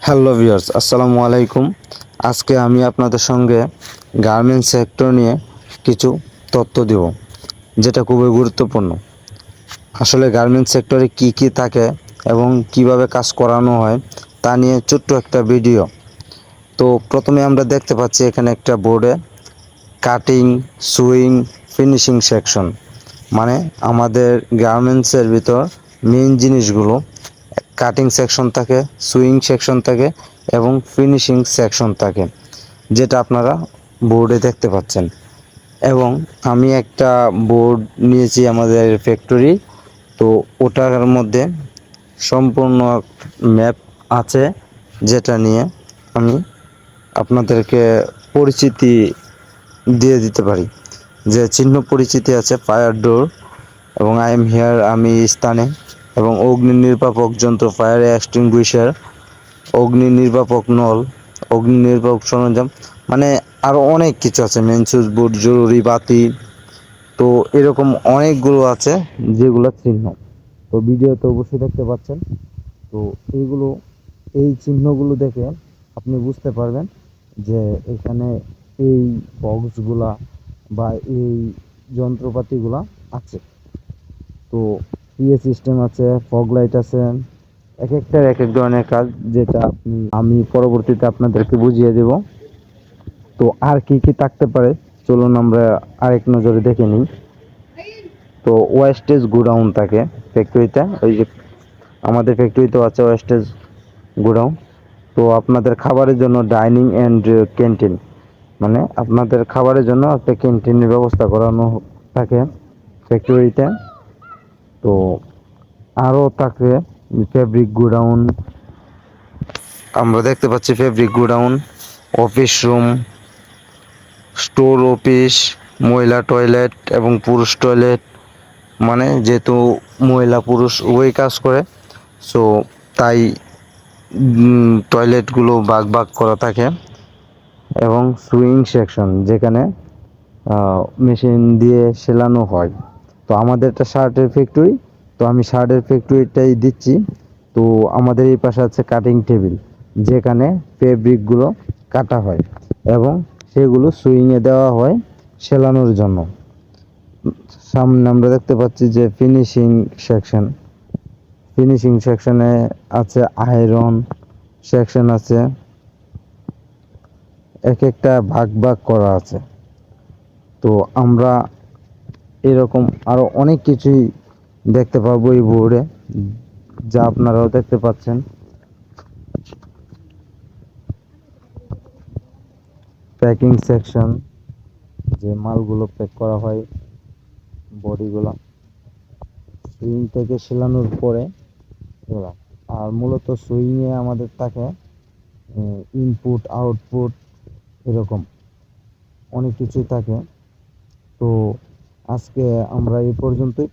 Hello viewers, আসসালামু আলাইকুম। আজকে আমি আপনাদের সঙ্গে গার্মেন্টস সেক্টর নিয়ে কিছু তথ্য দেব, যেটা খুবই গুরুত্বপূর্ণ। আসলে গার্মেন্টস সেক্টরে কি কি থাকে এবং কিভাবে কাজ করানো হয় তা নিয়ে ছোট্ট একটা ভিডিও। তো প্রথমে আমরা দেখতে পাচ্ছি এখানে একটা বোর্ডে কাটিং, সুইং, ফিনিশিং সেকশন, মানে আমাদের গার্মেন্টসের ভিতর মেইন জিনিসগুলো কাটিং সেকশন থাকে, সুইং সেকশন থাকে এবং ফিনিশিং সেকশন থাকে, যেটা আপনারা বোর্ডে দেখতে পাচ্ছেন। এবং আমি একটা বোর্ড নিয়েছি আমাদের ফ্যাক্টরি, তো ওটার মধ্যে সম্পূর্ণ ম্যাপ আছে, যেটা নিয়ে আমি আপনাদেরকে পরিচিতি দিয়ে দিতে পারি। যে চিহ্ন পরিচিতি আছে ফায়ার ডোর এবং আই এম হিয়ার, আমি স্থানে, এবং অগ্নি নির্বাপক যন্ত্র ফায়ার এক্সটিংগুইশার, অগ্নি নির্বাপক নল, অগ্নি নির্বাপক সরঞ্জাম, মানে আরও অনেক কিছু আছে, মেন সুইচ বোর্ড, জরুরি বাতি। তো এরকম অনেকগুলো আছে যেগুলো চিহ্ন, তো ভিডিওতে অবশ্যই দেখতে পাচ্ছেন। তো এইগুলো, এই চিহ্নগুলো দেখে আপনি বুঝতে পারবেন যে এখানে এই বক্সগুলা বা এই যন্ত্রপাতিগুলা আছে। তো পিএ সিস্টেম আছে, ফগ লাইট আছে, এক একটার এক এক ধরনের কাজ, যেটা আমি পরবর্তীতে আপনাদেরকে বুঝিয়ে দেব। তো আর কি কি থাকতে পারে চলুন আমরা আরেক নজরে দেখে নিই। তো ওয়েস্টেজ গোডাউন থাকে ফ্যাক্টরিতে, ওই যে আমাদের ফ্যাক্টরিতেও আছে ওয়েস্টেজ গোডাউন। তো আপনাদের খাবারের জন্য ডাইনিং অ্যান্ড ক্যান্টিন, মানে আপনাদের খাবারের জন্য একটা ক্যান্টিনের ব্যবস্থা করানো থাকে ফ্যাক্টরিতে। তো আরও থাকে ফেব্রিক গোডাউন, আমরা দেখতে পাচ্ছি fabric godown, office room, store office, মহিলা টয়লেট এবং পুরুষ টয়লেট, মানে যেহেতু মহিলা পুরুষ উভয় কাজ করে, সো তাই টয়লেটগুলো ভাগ ভাগ করা থাকে। এবং সুইং সেকশন, যেখানে মেশিন দিয়ে সেলানো হয়। তো আমাদের একটা শার্টের ফ্যাক্টরি, তো আমি শার্টের ফ্যাক্টরিটাই দিচ্ছি। তো আমাদের এই পাশে আছে কাটিং টেবিল, যেখানে ফেব্রিকগুলো কাটা হয় এবং সেগুলো সুইংয়ে দেওয়া হয় সেলানোর জন্য। সামনে আমরা দেখতে পাচ্ছি যে ফিনিশিং সেকশন, ফিনিশিং সেকশনে আছে আয়রন সেকশন আছে, এক একটা ভাগ ভাগ করা আছে। তো আমরা এরকম আরো অনেক কিছুই দেখতে পাবো এই বোর্ডে, যা আপনারাও দেখতে পাচ্ছেন। প্যাকিং সেকশন, যে মালগুলো প্যাক করা হয়, বডিগুলো সুইং থেকে সেলানোর পরে এগুলা। আর মূলত সুইংয়ে আমাদের থাকে ইনপুট আউটপুট, এরকম অনেক কিছুই থাকে। তো আজকে আমরা এই পর্যন্তই।